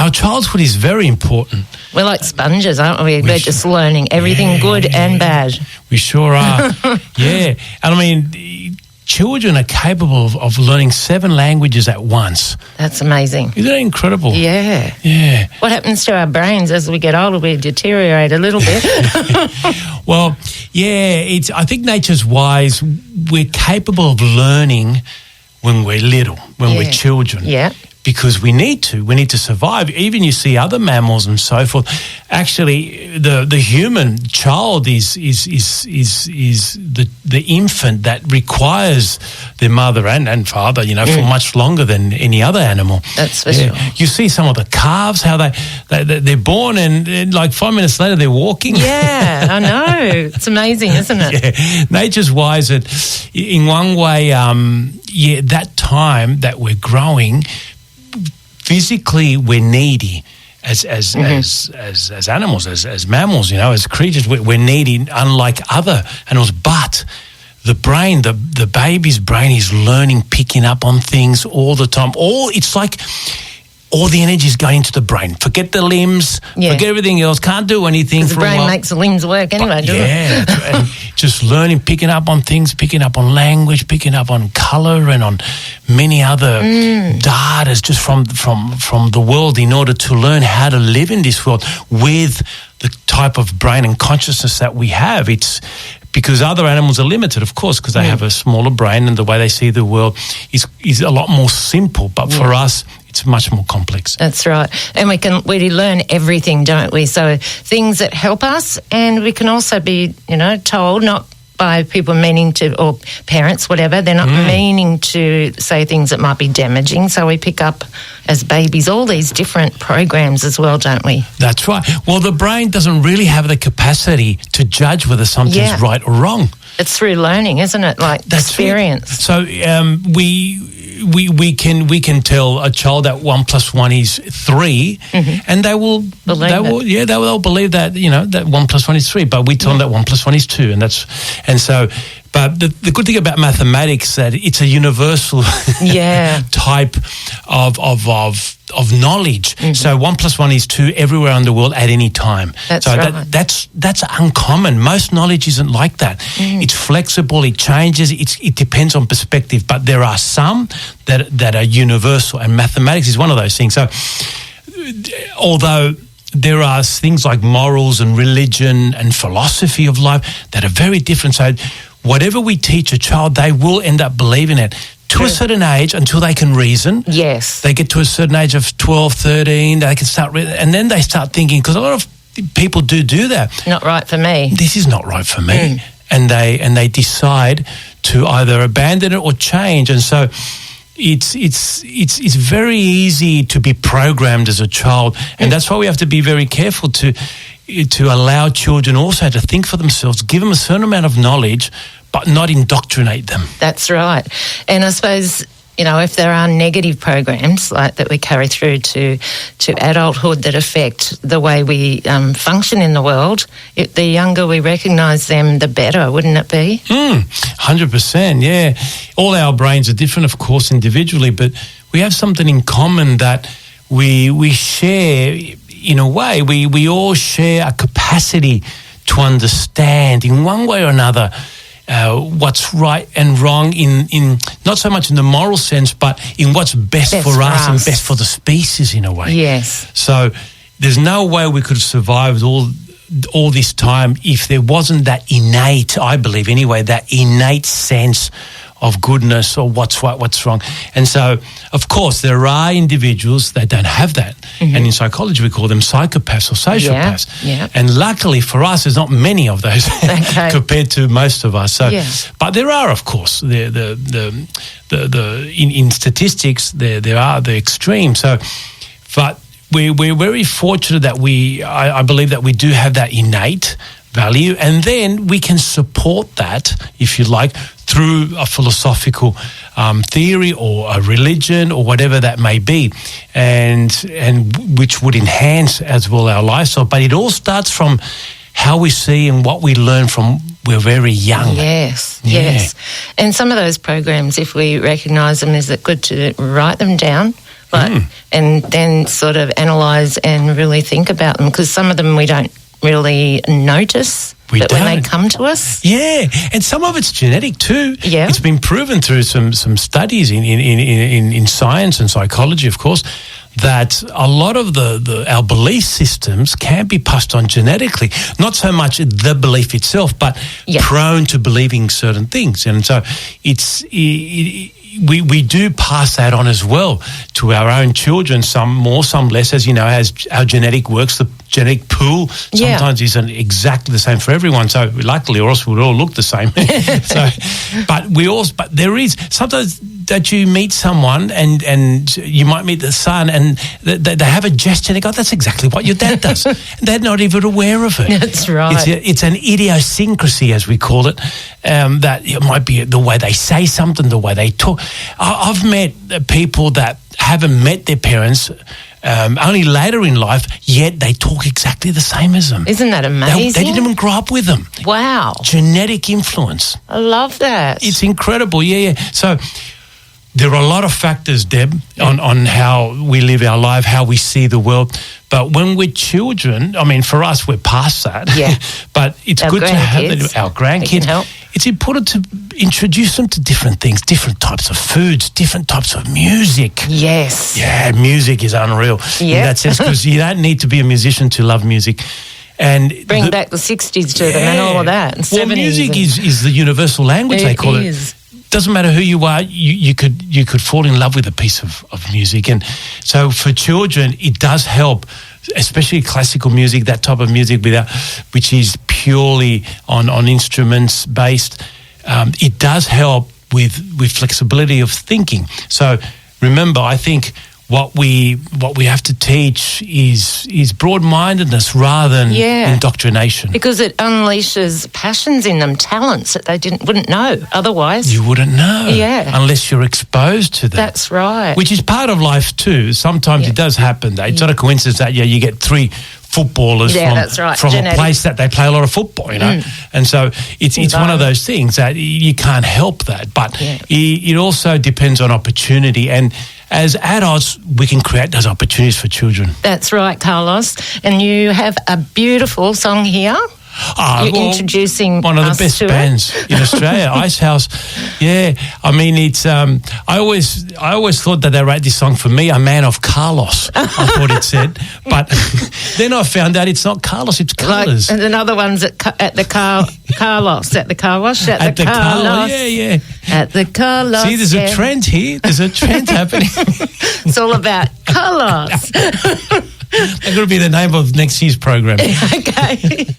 our childhood is very important. We're like sponges, aren't we? We're just learning everything good and bad. We sure are. Yeah. And I mean, children are capable of learning 7 languages at once. That's amazing. Isn't that incredible? Yeah. Yeah. What happens to our brains as we get older? We deteriorate a little bit. Well, yeah, I think nature's wise. We're capable of learning when we're little, when we're children. Yeah. Because we need to survive. Even you see other mammals and so forth. Actually, the human child is the infant that requires their mother and father, for much longer than any other animal. That's for sure. You see some of the calves, how they're born and like 5 minutes later they're walking. Yeah, I know. It's amazing, isn't it? Yeah, nature's wise. In one way, that time that we're growing. Physically, we're needy as animals, as mammals, as creatures. We're needy, unlike other animals. But the brain, the baby's brain is learning, picking up on things all the time. It's like all the energy is going into the brain. Forget the limbs, forget everything else. Can't do anything. The brain makes the limbs work anyway, doesn't it? Yeah, and just learning, picking up on things, picking up on language, picking up on colour and on many other data just from the world in order to learn how to live in this world with the type of brain and consciousness that we have. It's because other animals are limited, of course, because they have a smaller brain and the way they see the world is a lot more simple. But for us, it's much more complex. That's right. And we learn everything, don't we? So things that help us, and we can also be, told, not by people meaning to, or parents, whatever, they're not meaning to say things that might be damaging. So we pick up, as babies, all these different programs as well, don't we? That's right. Well, the brain doesn't really have the capacity to judge whether something's right or wrong. It's through learning, isn't it? Like experience. So we can tell a child that 1 + 1 is 3, and they will believe they'll believe that that 1 + 1 is 3. But we tell them that 1 + 1 is 2, But the good thing about mathematics that it's a universal type of knowledge. So 1 + 1 is 2 everywhere in the world at any time. That's right. That's uncommon. Most knowledge isn't like that. It's flexible. It changes. It depends on perspective. But there are some that are universal, and mathematics is one of those things. So although there are things like morals and religion and philosophy of life that are very different. So whatever we teach a child, they will end up believing it to a certain age until they can reason. Yes. They get to a certain age of 12, 13, they can start and then they start thinking, because a lot of people do that. Not right for me. This is not right for me. And they decide to either abandon it or change. And so it's very easy to be programmed as a child, and that's why we have to be very careful to allow children also to think for themselves, give them a certain amount of knowledge, but not indoctrinate them. That's right. And I suppose, if there are negative programs like that we carry through to adulthood that affect the way we function in the world, the younger we recognise them, the better, wouldn't it be? 100%, yeah. All our brains are different, of course, individually, but we have something in common that we share in a way. We all share a capacity to understand in one way or another what's right and wrong in not so much in the moral sense, but in what's best for us and best for the species in a way. Yes. So there's no way we could have survived all this time if there wasn't that innate, I believe anyway, that innate sense of goodness or what's right, what's wrong. And so, of course, there are individuals that don't have that. And in psychology, we call them psychopaths or sociopaths. Yeah. And luckily for us, there's not many of those compared to most of us. So, but there are, of course, in statistics, there are the extremes. So, but we're very fortunate that I believe that we do have that innate value, and then we can support that, if you like, through a philosophical theory or a religion or whatever that may be, and which would enhance as well our lifestyle. But it all starts from how we see and what we learn from we're very young. Yes. And some of those programs, if we recognise them, is it good to write them down and then sort of analyse and really think about them, because some of them we don't really notice. When they come to us. Yeah, and some of it's genetic too. Yeah. It's been proven through some studies in science and psychology, of course, that a lot of our belief systems can be passed on genetically. Not so much the belief itself, but prone to believing certain things. And so we do pass that on as well to our own children, some more, some less, as you know, as our genetic works. The genetic pool sometimes isn't exactly the same for everyone. So luckily, or else we would all look the same. But there is sometimes that you meet someone and you might meet the son and they have a gesture and they go, that's exactly what your dad does. And they're not even aware of it. That's right. It's an idiosyncrasy, as we call it, that it might be the way they say something, the way they talk. I've met people that haven't met their parents only later in life, yet they talk exactly the same as them. Isn't that amazing? They didn't even grow up with them. Wow. Genetic influence. I love that. It's incredible, yeah. So there are a lot of factors, Deb, on how we live our life, how we see the world. But when we're children, I mean, for us, we're past that. Yeah. But it's good to have our grandkids. It's important to introduce them to different things, different types of foods, different types of music. Yes. Yeah, music is unreal in that sense, because you don't need to be a musician to love music. And bring back the 60s to them and all of that. And well, 70s music is the universal language, they call it. Doesn't matter who you are, you could fall in love with a piece of music. And so for children, it does help, especially classical music, that type of music which is purely on instruments based. It does help with flexibility of thinking. So remember, I think what we have to teach is broad-mindedness rather than indoctrination. Because it unleashes passions in them, talents that they wouldn't know otherwise. You wouldn't know unless you're exposed to that. That's right. Which is part of life too. Sometimes it does happen. It's not a coincidence that you get 3 footballers from a place that they play a lot of football, you know. And so it's one of those things that you can't help that. But it also depends on opportunity, and as adults, we can create those opportunities for children. That's right, Carlos. And you have a beautiful song here. You're introducing one of the best bands in Australia, Ice House. Yeah, I mean, it's. I always thought that they wrote this song for me, a man of Carlos. I thought it said, but then I found out it's not Carlos, it's Colours. And another one's at the Carlos, at the car wash, at the Carlos. Yeah. At the Carlos. See, there's a trend here. There's a trend happening. It's all about Carlos. That's going to be the name of next year's program. Okay.